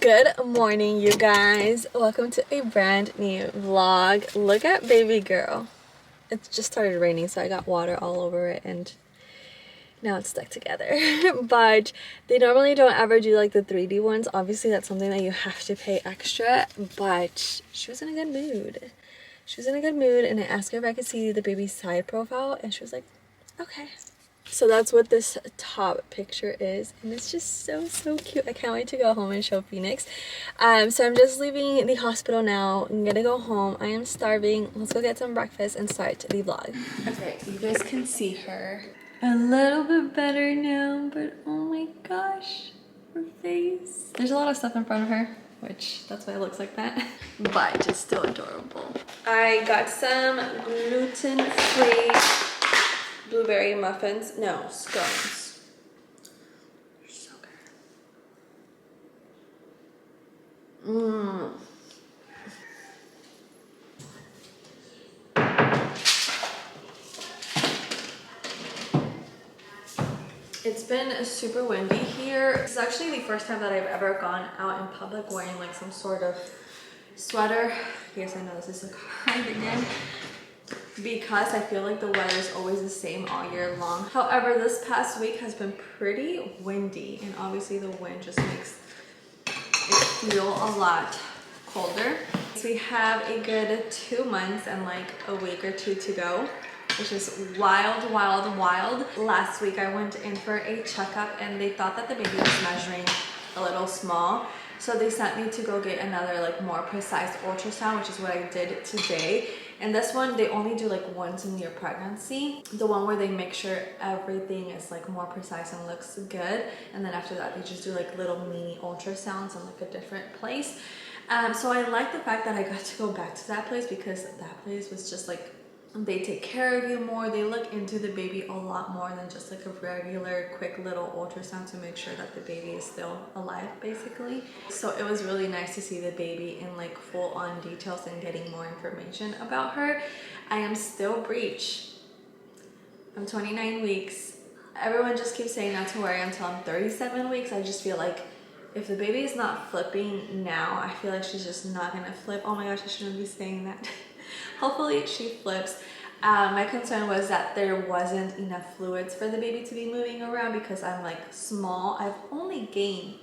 Good morning, you guys. Welcome to a brand new vlog. Look at baby girl. It just started raining, so I got water all over it and now it's stuck together. But they normally don't ever do like the 3D ones. Obviously that's something that you have to pay extra, but she was in a good mood. She was in a good mood and I asked her if I could see the baby's side profile and she was like, okay. So that's what this top picture is, and it's just so cute. I can't wait to go home and show Phoenix. So I'm just leaving the hospital now. I'm gonna go home. I am starving. Let's go get some breakfast and start the vlog. Okay, you guys can see her a little bit better now, but oh my gosh, her face. There's a lot of stuff in front of her, which that's why it looks like that, but it's still adorable. I got some gluten-free blueberry muffins. No, scones. They're so good. It's been super windy here. This is actually the first time that I've ever gone out in public wearing like some sort of sweater. Yes, I know this is a cardigan, because I feel like the weather is always the same all year long. However, this past week has been pretty windy, and obviously the wind just makes it feel a lot colder. So we have a good 2 months and like a week or two to go, which is wild. Last week I went in for a checkup and they thought that the baby was measuring a little small. So they sent me to go get another like more precise ultrasound, which is what I did today. And this one, they only do like once in your pregnancy. The one where they make sure everything is like more precise and looks good. And then after that, they just do like little mini ultrasounds in like a different place. So I like the fact that I got to go back to that place, because that place was just like, they take care of you more. They look into the baby a lot more than just like a regular quick little ultrasound to make sure that the baby is still alive, basically. So it was really nice to see the baby in like full on details and getting more information about her. I am still breech. I'm 29 weeks. Everyone just keeps saying not to worry until I'm 37 weeks. I just feel like if the baby is not flipping now, I feel like she's just not gonna flip. Oh my gosh, I shouldn't be saying that. Hopefully she flips. My concern was that there wasn't enough fluids for the baby to be moving around, because I'm like small. I've only gained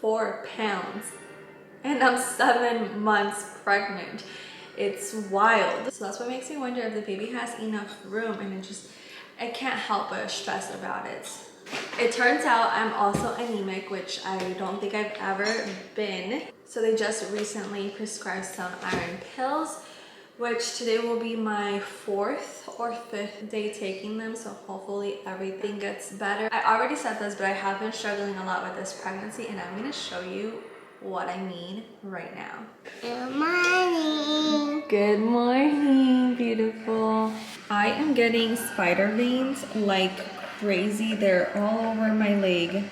4 pounds and I'm 7 months pregnant. It's wild. So that's what makes me wonder if the baby has enough room, and I can't help but stress about it. It turns out I'm also anemic, which I don't think I've ever been. So they just recently prescribed some iron pills, which today will be my 4th or 5th day taking them, so hopefully everything gets better. I already said this, but I have been struggling a lot with this pregnancy, and I'm gonna show you what I mean right now. Good morning. Good morning, beautiful. I am getting spider veins like crazy. They're all over my leg.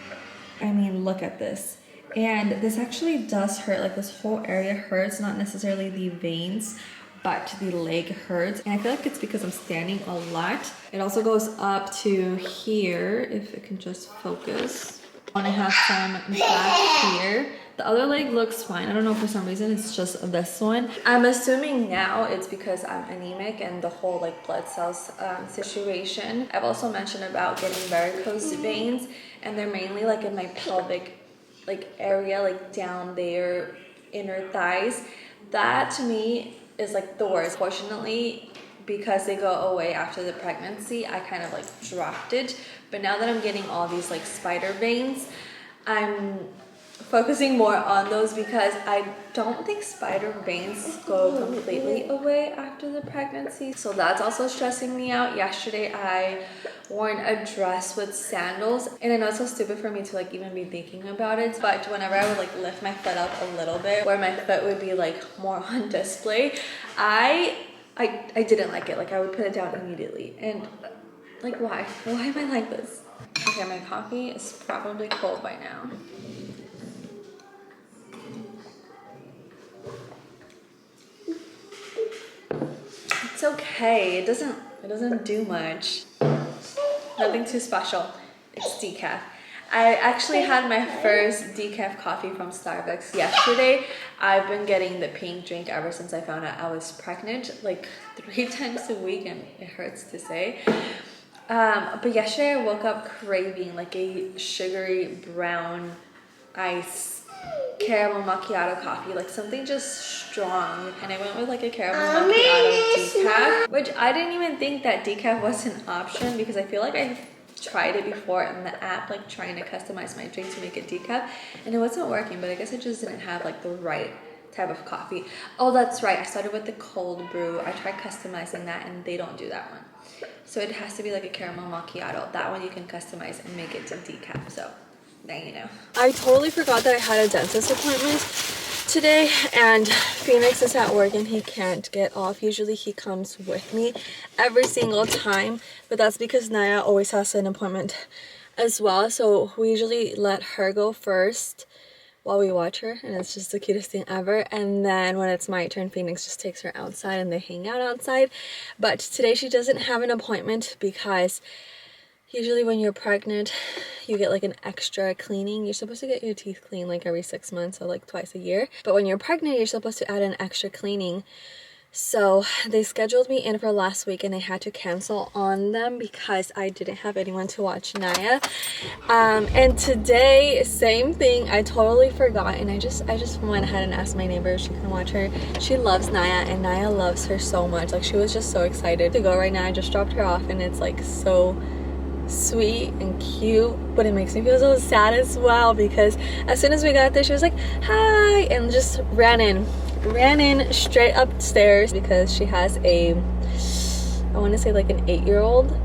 I mean, look at this. And this actually does hurt. Like, this whole area hurts, not necessarily the veins, but the leg hurts. And I feel like it's because I'm standing a lot. It also goes up to here, if it can just focus. And I have some back here. The other leg looks fine. I don't know, for some reason it's just this one. I'm assuming now it's because I'm anemic and the whole like blood cells situation. I've also mentioned about getting varicose veins, and they're mainly like in my pelvic like area, like down there, inner thighs. That to me is like the worst. Fortunately, because they go away after the pregnancy, I kind of like dropped it. But now that I'm getting all these like spider veins, I'm focusing more on those, because I don't think spider veins go completely away after the pregnancy. So that's also stressing me out. Yesterday I wore a dress with sandals, and I know it's so stupid for me to like even be thinking about it, but whenever I would like lift my foot up a little bit where my foot would be like more on display, I didn't like it. Like, I would put it down immediately, and like, why am I like this? Okay, my coffee is probably cold by now. It's okay. It doesn't do much. Nothing too special. It's decaf. I actually had my first decaf coffee from Starbucks yesterday. I've been getting the pink drink ever since I found out I was pregnant, like 3 times a week, and it hurts to say. But yesterday I woke up craving like a sugary brown ice caramel macchiato coffee, like something just strong, and I went with like a caramel macchiato decaf, which I didn't even think that decaf was an option because I feel like I tried it before in the app, like trying to customize my drink to make it decaf, and it wasn't working. But I guess I just didn't have like the right type of coffee. Oh, that's right, I started with the cold brew. I tried customizing that and they don't do that one, so it has to be like a caramel macchiato. That one you can customize and make it to decaf, so now you know. I totally forgot that I had a dentist appointment today, and Phoenix is at work and he can't get off. Usually he comes with me every single time, but that's because Naya always has an appointment as well, so we usually let her go first while we watch her, and it's just the cutest thing ever. And then when it's my turn, Phoenix just takes her outside and they hang out outside. But today she doesn't have an appointment because usually when you're pregnant, you get like an extra cleaning. You're supposed to get your teeth cleaned like every 6 months or like twice a year. But when you're pregnant, you're supposed to add an extra cleaning. So they scheduled me in for last week and I had to cancel on them because I didn't have anyone to watch Naya. And today, same thing. I totally forgot, and I just went ahead and asked my neighbor if she can watch her. She loves Naya and Naya loves her so much. Like, she was just so excited to go right now. I just dropped her off and it's like so sweet and cute, but it makes me feel so sad as well because as soon as we got there, she was like, hi, and just ran in straight upstairs because she has a, I want to say like an 8-year-old.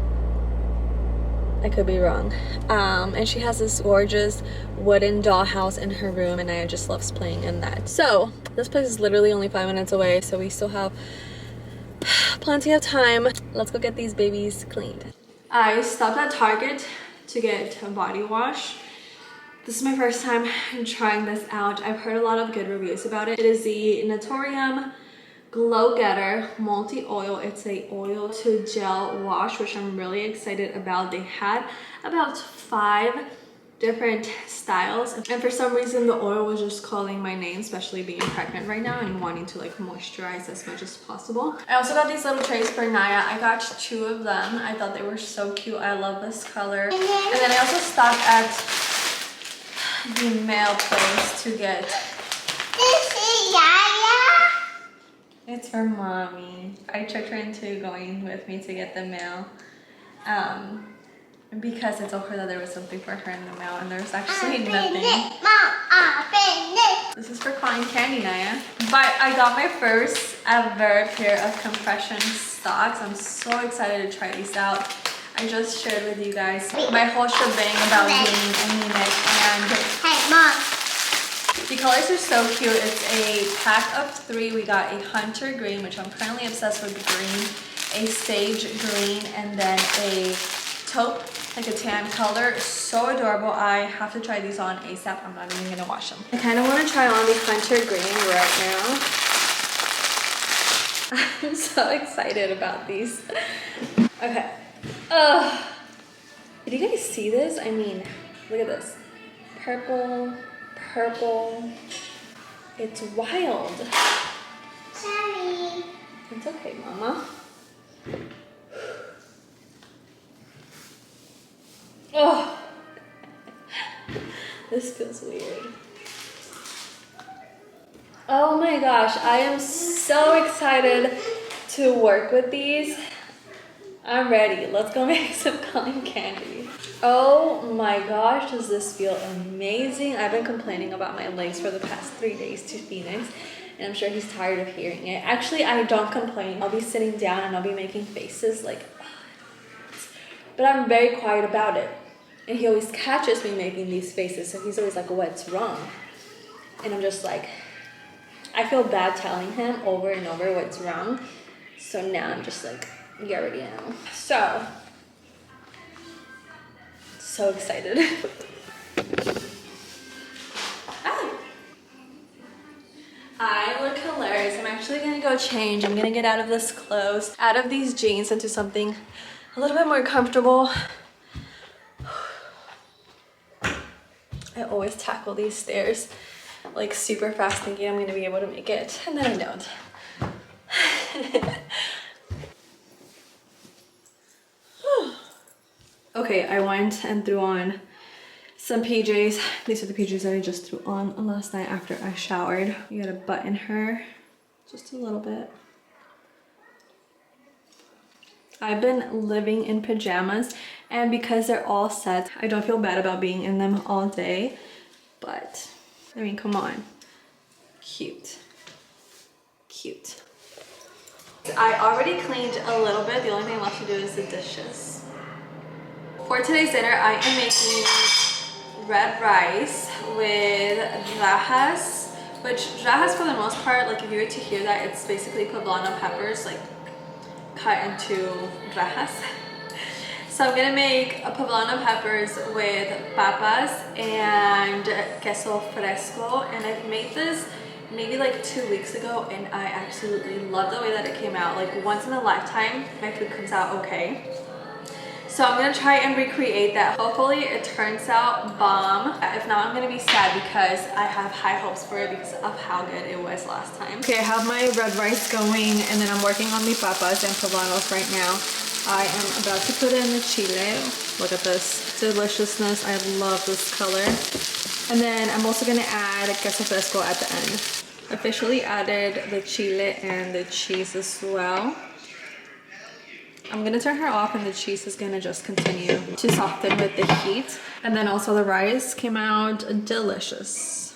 I could be wrong. And she has this gorgeous wooden dollhouse in her room, and I just loves playing in that. So this place is literally only 5 minutes away, so we still have plenty of time. Let's go get these babies cleaned. I stopped at Target to get a body wash. This is my first time trying this out. I've heard a lot of good reviews about it. It is the Naturium Glow Getter Multi-Oil. It's a oil to gel wash, which I'm really excited about. They had about 5 different styles, and for some reason the oil was just calling my name, especially being pregnant right now and wanting to like moisturize as much as possible. I also got these little trays for Naya. I got 2 of them. I thought they were so cute. I love this color. And then I also stopped at the mail place to get, it's her mommy. I tricked her into going with me to get the mail because I told her that there was something for her in the mail, and there's actually nothing. This is for cotton candy, Naya. But I got my first ever pair of compression socks. I'm so excited to try these out. I just shared with you guys my whole shebang about being anemic, and hey, Mom. The colors are so cute. It's a pack of 3. We got a hunter green, which I'm currently obsessed with green, a sage green, and then a taupe, like a tan color. So adorable. I have to try these on ASAP. I'm not even gonna wash them. I kind of want to try on the hunter green right now. I'm so excited about these. Okay. Did you guys see this? I mean, look at this. Purple. It's wild. Sorry. It's okay, Mama. Oh, this feels weird. Oh my gosh, I am so excited to work with these. I'm ready. Let's go make some cotton candy. Oh my gosh, does this feel amazing. I've been complaining about my legs for the past 3 days to Phoenix, and I'm sure he's tired of hearing it. Actually, I don't complain. I'll be sitting down and I'll be making faces like, but I'm very quiet about it. And he always catches me making these faces, so he's always like, what's wrong? And I'm just like, I feel bad telling him over and over what's wrong. So now I'm just like, you already know. So excited. Hi. I look hilarious. I'm actually gonna go change. I'm gonna get out of this clothes, out of these jeans, into something a little bit more comfortable. I always tackle these stairs like super fast thinking I'm gonna be able to make it, and then I don't. Okay, I went and threw on some PJs. These are the PJs that I just threw on last night after I showered. You gotta button her just a little bit. I've been living in pajamas, and because they're all set, I don't feel bad about being in them all day. But, I mean, come on. Cute. Cute. I already cleaned a little bit. The only thing left to do is the dishes. For today's dinner, I am making red rice with rajas, which rajas for the most part, like if you were to hear that, it's basically poblano peppers, like cut into rajas. So I'm gonna make a poblano peppers with papas and queso fresco, and I've made this maybe like 2 weeks ago, and I absolutely love the way that it came out. Like once in a lifetime, my food comes out okay. So I'm gonna try and recreate that. Hopefully it turns out bomb. If not, I'm gonna be sad because I have high hopes for it because of how good it was last time. Okay, I have my red rice going, and then I'm working on the papas and poblanos right now. I am about to put in the chile. Look at this deliciousness. I love this color. And then I'm also gonna add queso fresco at the end. Officially added the chile and the cheese as well. I'm gonna turn her off, and the cheese is gonna just continue to soften with the heat. And then also the rice came out delicious.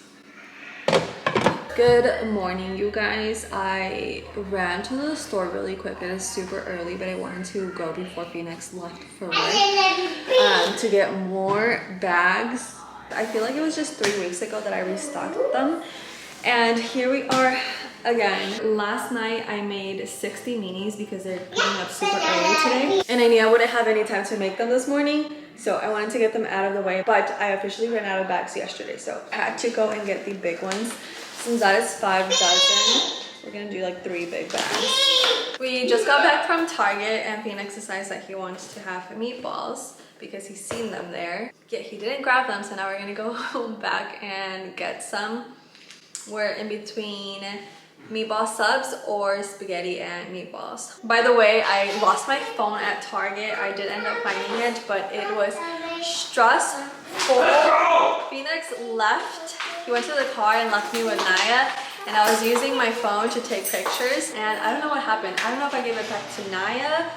Good morning, you guys. I ran to the store really quick. It is super early, but I wanted to go before Phoenix left for work to get more bags. I feel like it was just 3 weeks ago that I restocked them. And here we are again. Last night I made 60 minis because they're picking up super early today. And I knew I wouldn't have any time to make them this morning. So I wanted to get them out of the way. But I officially ran out of bags yesterday. So I had to go and get the big ones. Since that is 5 dozen, we're gonna do like 3 big bags. We just got back from Target, and Phoenix decides that he wants to have meatballs because he's seen them there. Yet he didn't grab them, so now we're gonna go back and get some. We're in between meatball subs or spaghetti and meatballs. By the way, I lost my phone at Target. I did end up finding it, but it was stressful. Phoenix left. He went to the car and left me with Naya, and I was using my phone to take pictures, and I don't know what happened. I don't know if I gave it back to Naya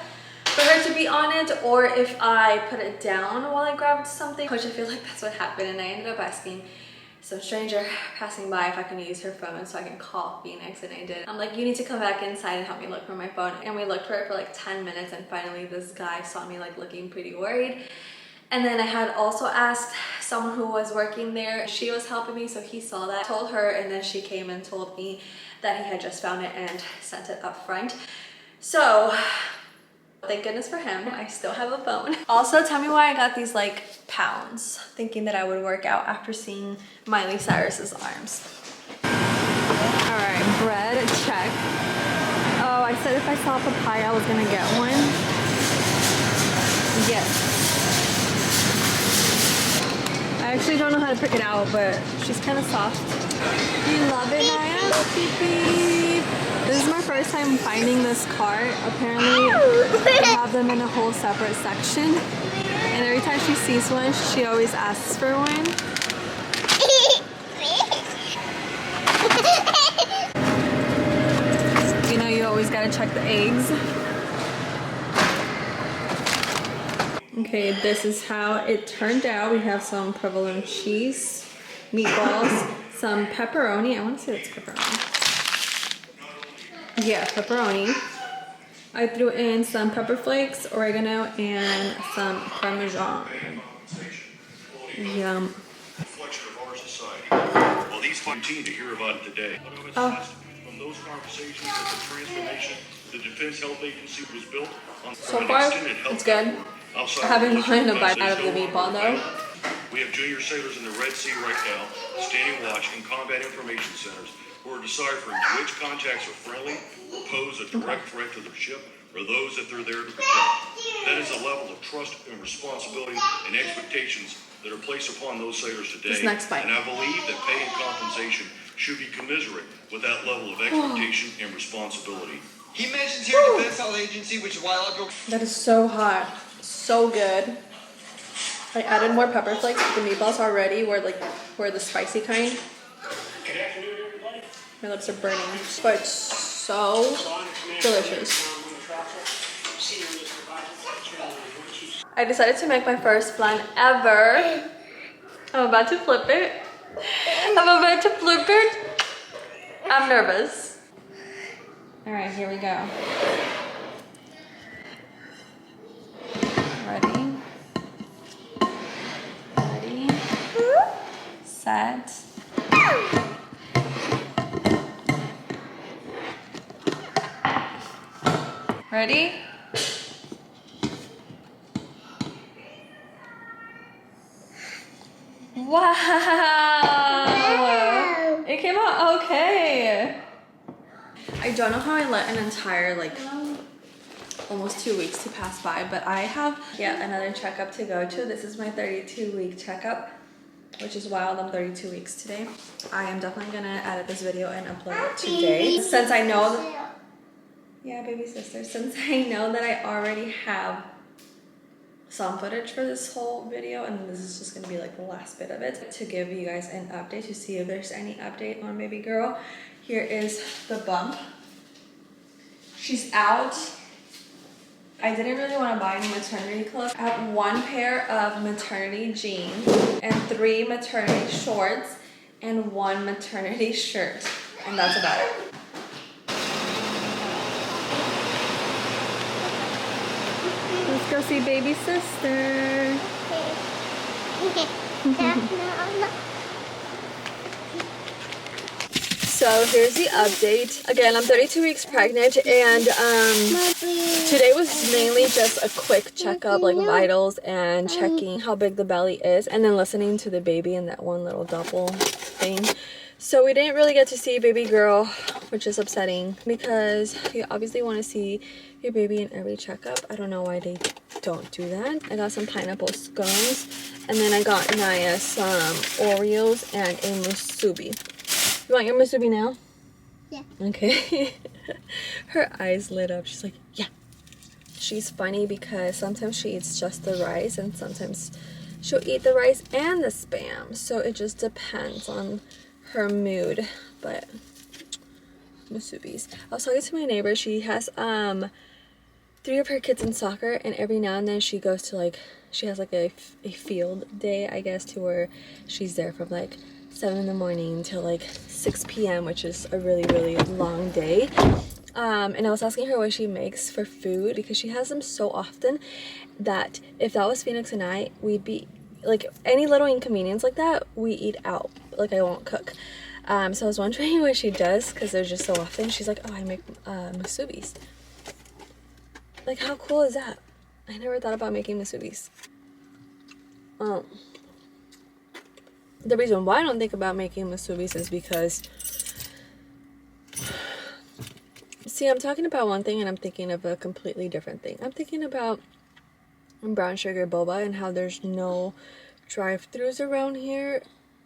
for her to be on it, or if I put it down while I grabbed something, which I feel like that's what happened. And I ended up asking some stranger passing by if I can use her phone so I can call Phoenix, and I did. I'm like, you need to come back inside and help me look for my phone. And we looked for it for like 10 minutes, and finally this guy saw me like looking pretty worried. And then I had also asked someone who was working there. She was helping me, so he saw that, told her, and then she came and told me that he had just found it and sent it up front. So thank goodness for him. I still have a phone. Also, tell me why I got these like pounds, thinking that I would work out after seeing Miley Cyrus's arms. All right, bread check. Oh, I said if I saw papaya, I was gonna get one. Yes. I actually don't know how to pick it out, but she's kind of soft. You love it, Naya? Beep, beep. This is my first time finding this cart. Apparently, they have them in a whole separate section. And every time she sees one, she always asks for one. You know, you always gotta check the eggs. Okay, this is how it turned out. We have some provolone cheese, meatballs, some pepperoni. I want to say it's pepperoni. Yeah, pepperoni. I threw in some pepper flakes, oregano, and some parmesan. Yum. Well, these continue to hear about it today. Oh. From those conversations that the transformation the Defense Health Agency was built on. So far, it's good. I haven't gotten a bite out of the meatball though. We have junior sailors in the Red Sea right now, standing watch in combat information centers, who are deciphering which contacts are friendly or pose a direct threat to their ship are those that they're there to protect. That is a level of trust and responsibility and expectations that are placed upon those sailors today. This next bite. And I believe that pay and compensation should be commensurate with that level of expectation and responsibility. He mentions here Defense Health Agency, which is why I'll go. That is so hot. So good. I added more pepper flakes. The meatballs already were the spicy kind. Good afternoon, everybody. My lips are burning, but it's so delicious. I decided to make my first flan ever. I'm about to flip it. I'm nervous. All right, here we go. Ready? Set. Ready? Wow! It came out okay. I don't know how I let an entire almost 2 weeks to pass by, but I have yet another checkup to go to. This is my 32-week checkup, which is wild. I'm 32 weeks today. I am definitely gonna edit this video and upload it today. Since I know that, yeah, baby sister, since I know that I already have some footage for this whole video, and this is just gonna be like the last bit of it to give you guys an update to see if there's any update on baby girl. Here is the bump. She's out. I didn't really want to buy any maternity clothes. I have 1 pair of maternity jeans and 3 maternity shorts and 1 maternity shirt, and that's about it. Let's go see baby sister. So here's the update. Again, I'm 32 weeks pregnant, and today was mainly just a quick checkup, like vitals and checking how big the belly is, and then listening to the baby and that one little double thing. So we didn't really get to see baby girl, which is upsetting because you obviously want to see your baby in every checkup. I don't know why they don't do that. I got some pineapple scones, and then I got Naya some Oreos and a musubi. You want your musubi now? Yeah. Okay. Her eyes lit up. She's like, yeah. She's funny because sometimes she eats just the rice, and sometimes she'll eat the rice and the Spam. So it just depends on her mood. But musubis. I was talking to my neighbor. She has 3 of her kids in soccer, and every now and then she goes to she has a field day, I guess, to where she's there from 7 in the morning till 6 p.m., which is a really, really long day. And I was asking her what she makes for food, because she has them so often that if that was Phoenix and I, we'd be any little inconvenience like that, we eat out. I won't cook. So I was wondering what she does, because they're just so often. She's like, oh, I make musubis. How cool is that? I never thought about making musubis. The reason why I don't think about making musubis is because, see, I'm talking about one thing and I'm thinking of a completely different thing. I'm thinking about brown sugar boba and how there's no drive-thrus around here.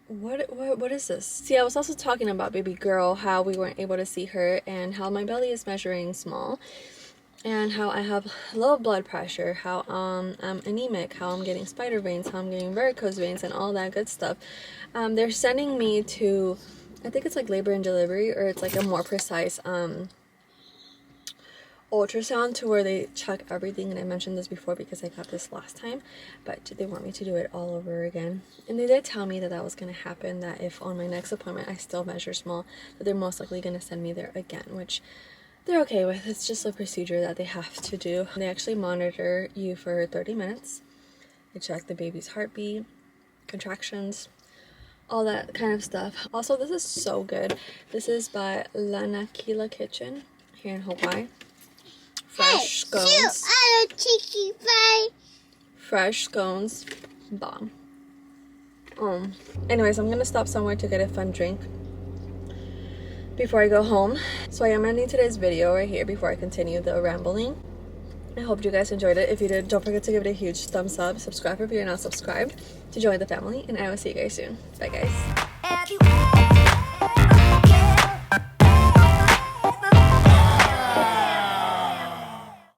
What is this? See, I was also talking about baby girl, how we weren't able to see her, and how my belly is measuring small, and how I have low blood pressure, how I'm anemic, how I'm getting spider veins, how I'm getting varicose veins, and all that good stuff. They're sending me to, I think it's labor and delivery, or it's a more precise ultrasound, to where they check everything. And I mentioned this before because I got this last time, but they want me to do it all over again. And they did tell me that that was going to happen, that if on my next appointment I still measure small, that they're most likely going to send me there again, which they're okay with. It's just a procedure that they have to do. They actually monitor you for 30 minutes. They check the baby's heartbeat, contractions, all that kind of stuff. Also, this is so good. This is by Lanakila Kitchen here in Hawaii. Fresh scones. Fresh scones. Bomb. Anyways, I'm gonna stop somewhere to get a fun drink before I go home. So I am ending today's video right here before I continue the rambling. I hope you guys enjoyed it. If you did, don't forget to give it a huge thumbs up. Subscribe if you're not subscribed to join the family. And I will see you guys soon. Bye, guys.